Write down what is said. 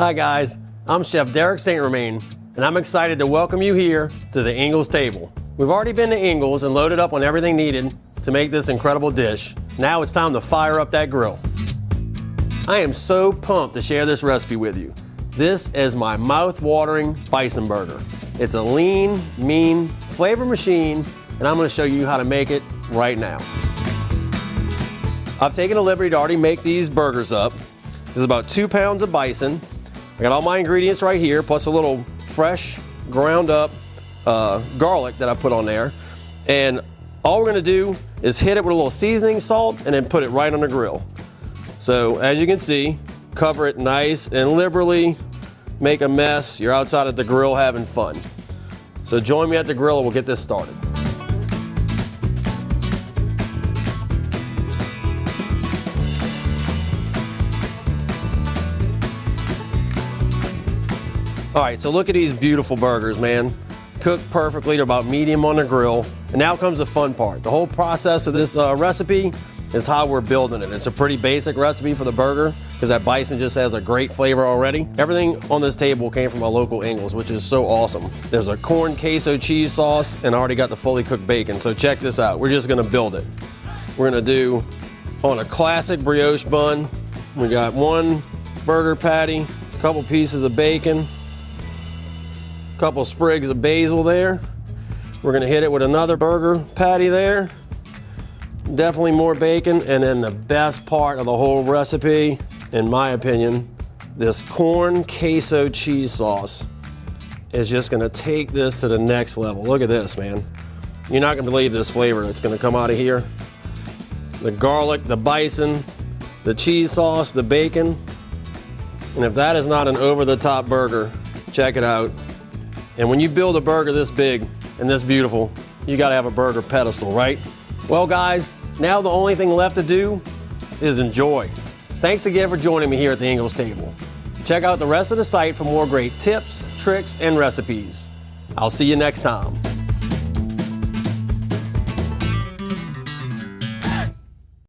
Hi guys, I'm Chef Derek St. Romain, and I'm excited to welcome you here to the Ingles table. We've already been to Ingles and loaded up on everything needed to make this incredible dish. Now it's time to fire up that grill. I am so pumped to share this recipe with you. This is my mouth-watering bison burger. It's a lean, mean flavor machine, and I'm going to show you how to make it right now. I've taken the liberty to already make these burgers up. This is about 2 pounds of bison. I got all my ingredients right here, plus a little fresh, ground up garlic that I put on there. And all we're gonna do is hit it with a little seasoning salt and then put it right on the grill. So as you can see, cover it nice and liberally, make a mess. You're outside at the grill having fun. So join me at the grill and we'll get this started. All right, so look at these beautiful burgers, man. Cooked perfectly, they're about medium on the grill. And now comes the fun part. The whole process of this recipe is how we're building it. It's a pretty basic recipe for the burger because that bison just has a great flavor already. Everything on this table came from our local Ingles, which is so awesome. There's a corn queso cheese sauce and I already got the fully cooked bacon. So check this out, we're just gonna build it. We're gonna do on a classic brioche bun. We got 1 burger patty, a couple pieces of bacon, couple sprigs of basil there. We're gonna hit it with another burger patty there. Definitely more bacon, and then the best part of the whole recipe, in my opinion, this corn queso cheese sauce is just gonna take this to the next level. Look at this, man. You're not gonna believe this flavor that's gonna come out of here. The garlic, the bison, the cheese sauce, the bacon. And if that is not an over-the-top burger, check it out. And when you build a burger this big and this beautiful, you gotta have a burger pedestal, right? Well guys, now the only thing left to do is enjoy. Thanks again for joining me here at the Ingles table. Check out the rest of the site for more great tips, tricks, and recipes. I'll see you next time.